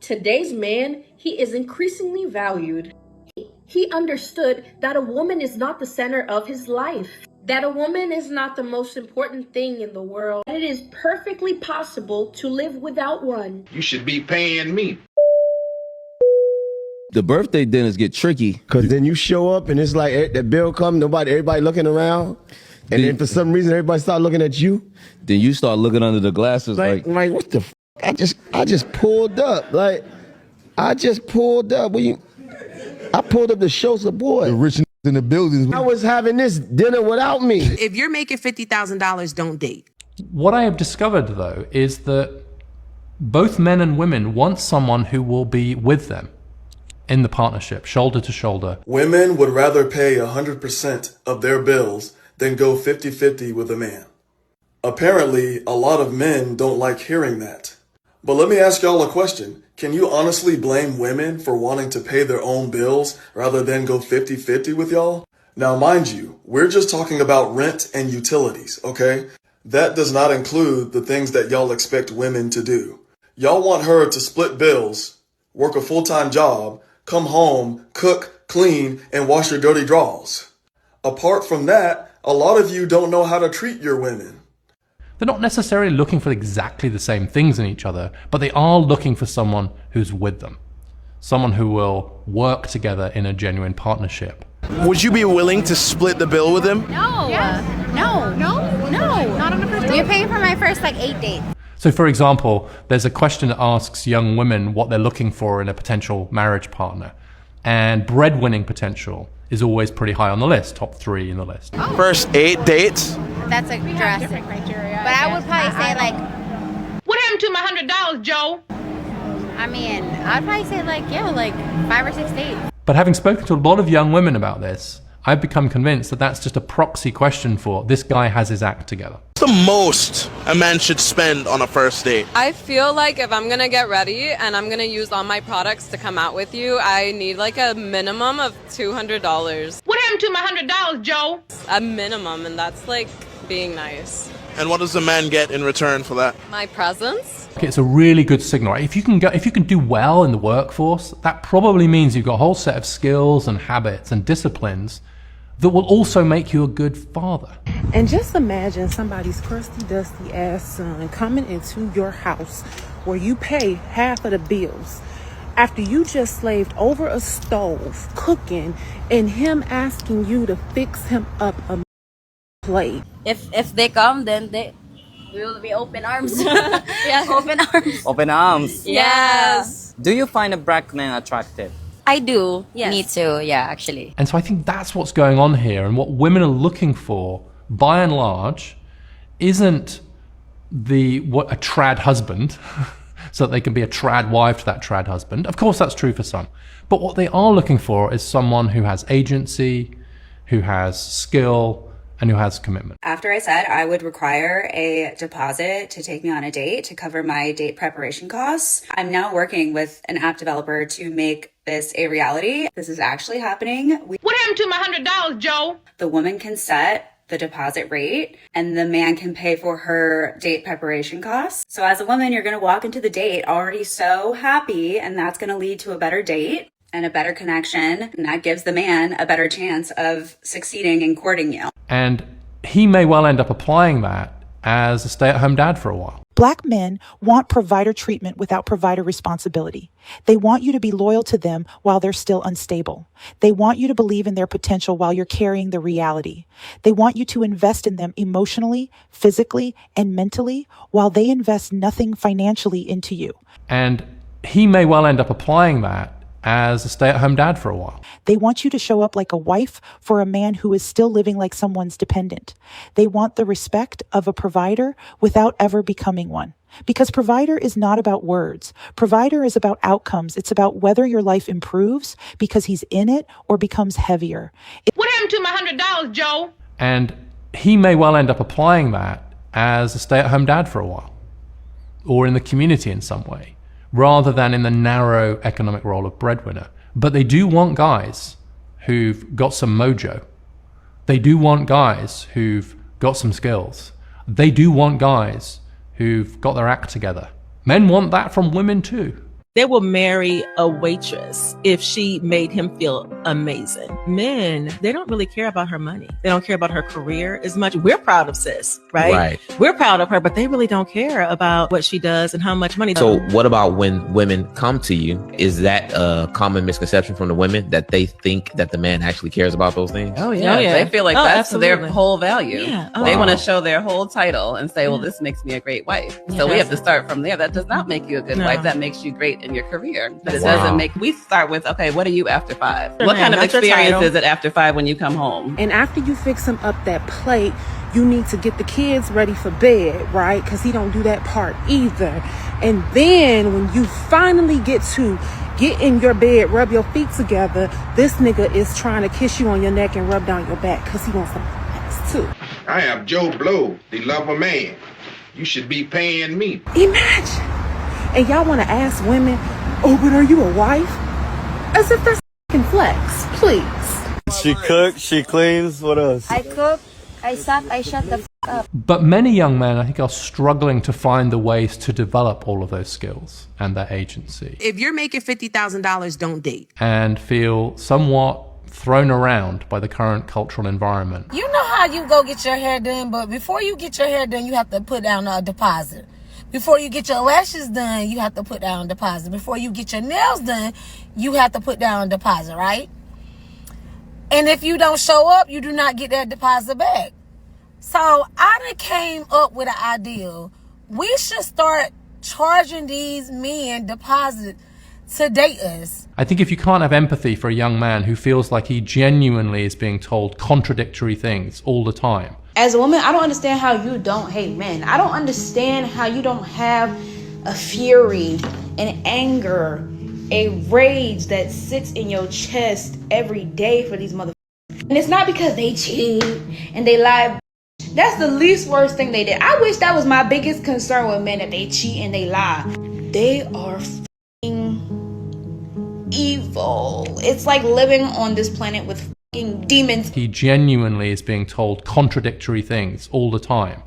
Today's man, he is increasingly valued. He understood that a woman is not the center of his life, that a woman is not the most important thing in the world. It is perfectly possible to live without one. You should be paying me. The birthday dinners get tricky. Cause then you show up and it's like the bill come, everybody looking around. And then for some reason everybody start looking at you. Then you start looking under the glasses like what the f? I just pulled up. I pulled up to show support. The rich in the buildings. I was having this dinner without me. If you're making $50,000, don't date. What I have discovered, though, is that both men and women want someone who will be with them in the partnership, shoulder to shoulder. Women would rather pay 100% of their bills than go 50-50 with a man. Apparently, a lot of men don't like hearing that. But let me ask y'all a question. Can you honestly blame women for wanting to pay their own bills rather than go 50-50 with y'all? Now, mind you, we're just talking about rent and utilities, okay? That does not include the things that y'all expect women to do. Y'all want her to split bills, work a full-time job, come home, cook, clean, and wash your dirty drawers. Apart from that, a lot of you don't know how to treat your women. They're not necessarily looking for exactly the same things in each other, but they are looking for someone who's with them. Someone who will work together in a genuine partnership. Would you be willing to split the bill with him? No. Yes. No. Not on the first date. You pay for my first 8 dates. So for example, there's a question that asks young women what they're looking for in a potential marriage partner. And breadwinning potential is always pretty high on the list, top 3 in the list. Oh. First 8 dates? That's drastic. But I would probably say what happened to my $100, Joe? I'd probably say 5 or 6 dates. But having spoken to a lot of young women about this, I've become convinced that that's just a proxy question for this guy has his act together. What's the most a man should spend on a first date? I feel like if I'm gonna get ready and I'm gonna use all my products to come out with you, I need a minimum of $200. What happened to my $100, Joe? A minimum, and that's being nice. And what does the man get in return for that? My presence. Okay, it's a really good signal. If you can do well in the workforce, that probably means you've got a whole set of skills and habits and disciplines that will also make you a good father. And just imagine somebody's crusty, dusty ass son coming into your house where you pay half of the bills after you just slaved over a stove cooking and him asking you to fix him up a plate. If they come, then we will be open arms. Yeah, open arms. Open arms. Yes. Do you find a black man attractive? I do. Yes. Me too. Yeah, actually. And so I think that's what's going on here, and what women are looking for, by and large, isn't what a trad husband, so that they can be a trad wife to that trad husband. Of course, that's true for some. But what they are looking for is someone who has agency, who has skill, and who has commitment. After I said I would require a deposit to take me on a date to cover my date preparation costs, I'm now working with an app developer to make this a reality. This is actually happening. What happened to my $100, Joe? The woman can set the deposit rate and the man can pay for her date preparation costs. So as a woman, you're going to walk into the date already so happy, and that's going to lead to a better date and a better connection, and that gives the man a better chance of succeeding in courting you. And he may well end up applying that as a stay-at-home dad for a while. Black men want provider treatment without provider responsibility. They want you to be loyal to them while they're still unstable. They want you to believe in their potential while you're carrying the reality. They want you to invest in them emotionally, physically, and mentally while they invest nothing financially into you. And he may well end up applying that as a stay-at-home dad for a while. They want you to show up like a wife for a man who is still living like someone's dependent. They want the respect of a provider without ever becoming one. Because provider is not about words. Provider is about outcomes. It's about whether your life improves because he's in it or becomes heavier. What happened to my $100, Joe? And he may well end up applying that as a stay-at-home dad for a while, or in the community in some way, rather than in the narrow economic role of breadwinner. But they do want guys who've got some mojo. They do want guys who've got some skills. They do want guys who've got their act together. Men want that from women too. They will marry a waitress if she made him feel amazing. Men, they don't really care about her money. They don't care about her career as much. We're proud of sis, right? We're proud of her, but they really don't care about what she does and how much money. So what about when women come to you? Is that a common misconception from the women that they think that the man actually cares about those things? Oh yeah. They feel like that's their whole value. Yeah. They want to show their whole title and say, well, this makes me a great wife. So we have to start from there. That does not make you a good wife. That makes you great in your career. But it doesn't make, we start with, okay, what are you after 5? What kind of experience is it after 5 when you come home? And after you fix him up that plate, you need to get the kids ready for bed, right? Because he don't do that part either. And then when you finally get in your bed, rub your feet together, this nigga is trying to kiss you on your neck and rub down your back because he wants some ass too. I am Joe Blow, the lover man. You should be paying me. Imagine. And y'all want to ask women, oh, but are you a wife? As if that's f***ing flex, please. She cooks, she cleans, what else? I cook, I suck, I shut the f*** up. But many young men, I think, are struggling to find the ways to develop all of those skills and that agency. If you're making $50,000, don't date. And feel somewhat thrown around by the current cultural environment. You know how you go get your hair done, but before you get your hair done, you have to put down a deposit. Before you get your lashes done, you have to put down a deposit. Before you get your nails done, you have to put down a deposit, right? And if you don't show up, you do not get that deposit back. So I done came up with an idea. We should start charging these men deposit to date us. I think if you can't have empathy for a young man who feels like he genuinely is being told contradictory things all the time. As a woman, I don't understand how you don't hate men. I don't understand how you don't have a fury, an anger, a rage that sits in your chest every day for these motherfuckers. And it's not because they cheat and they lie. That's the least worst thing they did. I wish that was my biggest concern with men, that they cheat and they lie. They are f***ing evil. It's like living on this planet with demons. He genuinely is being told contradictory things all the time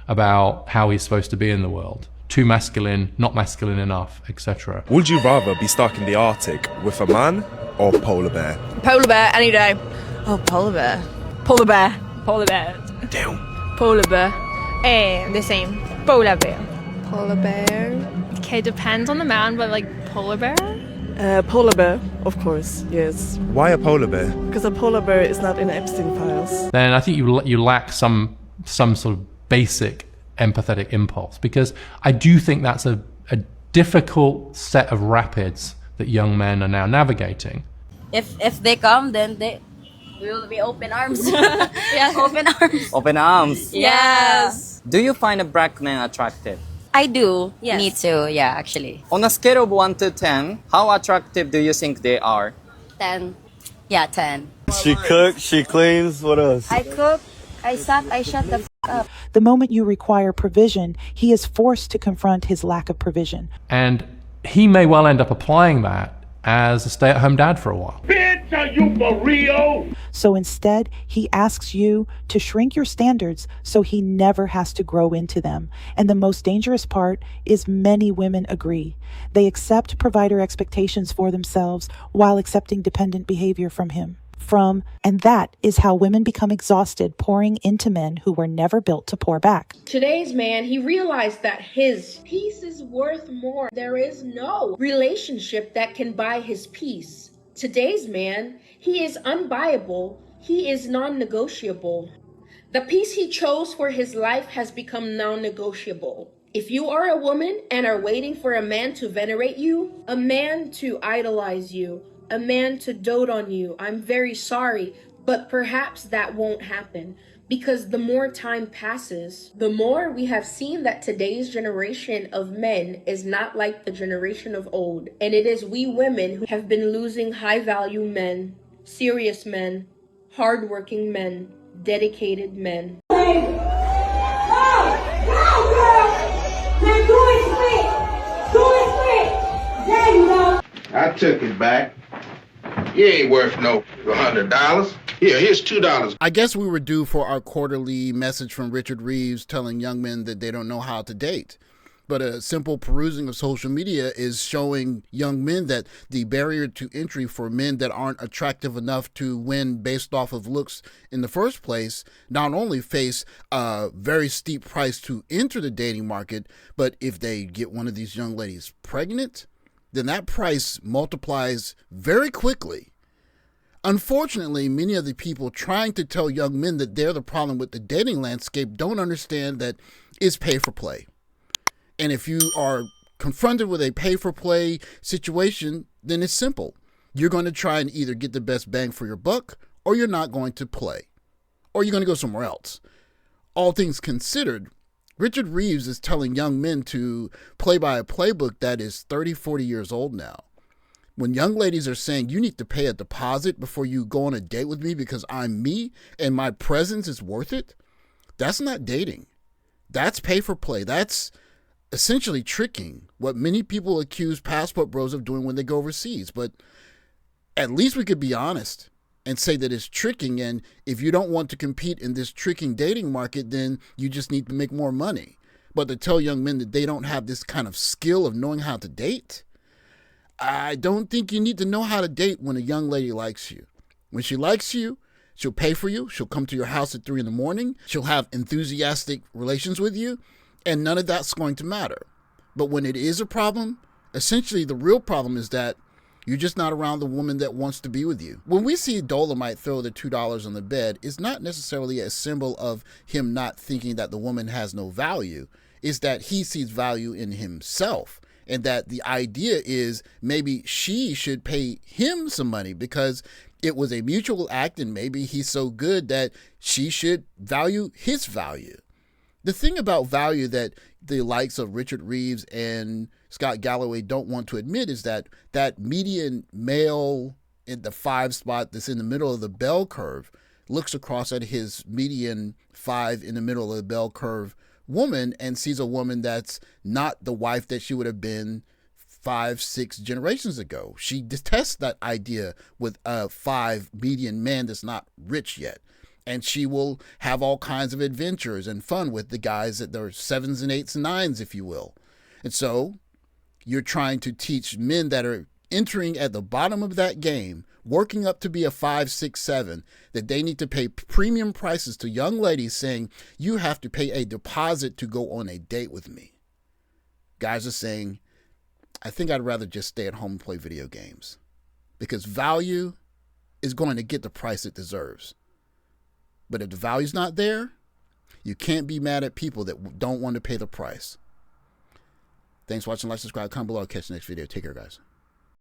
about how he's supposed to be in the world. Too masculine, not masculine enough, etc. Would you rather be stuck in the Arctic with a man or a polar bear? Polar bear, any day. Oh, polar bear. Polar bear. Polar bear. Damn. Polar bear. The same. Polar bear. Polar bear. Okay, depends on the man, but like polar bear? Polar bear, of course, yes. Why a polar bear? Because a polar bear is not in Epstein files. Then I think you lack some sort of basic empathetic impulse, because I do think that's a difficult set of rapids that young men are now navigating. If they come, then they will be open arms. Yeah, open arms. Open arms. Yes. Do you find a black man attractive? I do. Yes. Me too. Yeah, actually. On a scale of 1 to 10, how attractive do you think they are? 10. Yeah, 10. She cooks, she cleans, what else? I cook, I suck, I shut the f*** up. The moment you require provision, he is forced to confront his lack of provision. And he may well end up applying that as a stay-at-home dad for a while. Bitch, are you for real? So instead, he asks you to shrink your standards so he never has to grow into them. And the most dangerous part is many women agree. They accept provider expectations for themselves while accepting dependent behavior from him. And that is how women become exhausted pouring into men who were never built to pour back. Today's man, he realized that his peace is worth more. There is no relationship that can buy his peace. Today's man, he is unbuyable. He is non-negotiable. The peace he chose for his life has become non-negotiable. If you are a woman and are waiting for a man to venerate you, a man to idolize you, a man to dote on you, I'm very sorry, but perhaps that won't happen, because the more time passes, the more we have seen that today's generation of men is not like the generation of old. And it is we women who have been losing high-value men, serious men, hardworking men, dedicated men. I took it back. You ain't worth no $100. Here, here's $2. I guess we were due for our quarterly message from Richard Reeves telling young men that they don't know how to date. But a simple perusing of social media is showing young men that the barrier to entry for men that aren't attractive enough to win based off of looks in the first place not only face a very steep price to enter the dating market, but if they get one of these young ladies pregnant, then that price multiplies very quickly. Unfortunately, many of the people trying to tell young men that they're the problem with the dating landscape don't understand that it's pay for play. And if you are confronted with a pay-for-play situation, then it's simple. You're going to try and either get the best bang for your buck, or you're not going to play. Or you're going to go somewhere else. All things considered, Richard Reeves is telling young men to play by a playbook that is 30, 40 years old now. When young ladies are saying, you need to pay a deposit before you go on a date with me because I'm me and my presence is worth it, that's not dating. That's pay-for-play. That's essentially tricking, what many people accuse passport bros of doing when they go overseas. But at least we could be honest and say that it's tricking. And if you don't want to compete in this tricking dating market, then you just need to make more money. But to tell young men that they don't have this kind of skill of knowing how to date, I don't think you need to know how to date when a young lady likes you. When she likes you, she'll pay for you. She'll come to your house at 3 a.m. She'll have enthusiastic relations with you. And none of that's going to matter. But when it is a problem, essentially the real problem is that you're just not around the woman that wants to be with you. When we see Dolomite throw the $2 on the bed, it's not necessarily a symbol of him not thinking that the woman has no value. It's that he sees value in himself. And that the idea is maybe she should pay him some money because it was a mutual act and maybe he's so good that she should value his value. The thing about value that the likes of Richard Reeves and Scott Galloway don't want to admit is that that median male in the 5 spot that's in the middle of the bell curve looks across at his median 5 in the middle of the bell curve woman and sees a woman that's not the wife that she would have been 5, 6 generations ago. She detests that idea with a 5 median man that's not rich yet. And she will have all kinds of adventures and fun with the guys that are 7s and 8s and 9s, if you will. And so you're trying to teach men that are entering at the bottom of that game, working up to be a 5, 6, 7, that they need to pay premium prices to young ladies saying, you have to pay a deposit to go on a date with me. Guys are saying, I think I'd rather just stay at home and play video games because value is going to get the price it deserves. But if the value's not there, you can't be mad at people that don't want to pay the price. Thanks for watching. Like, subscribe, comment below. I'll catch you next video. Take care, guys.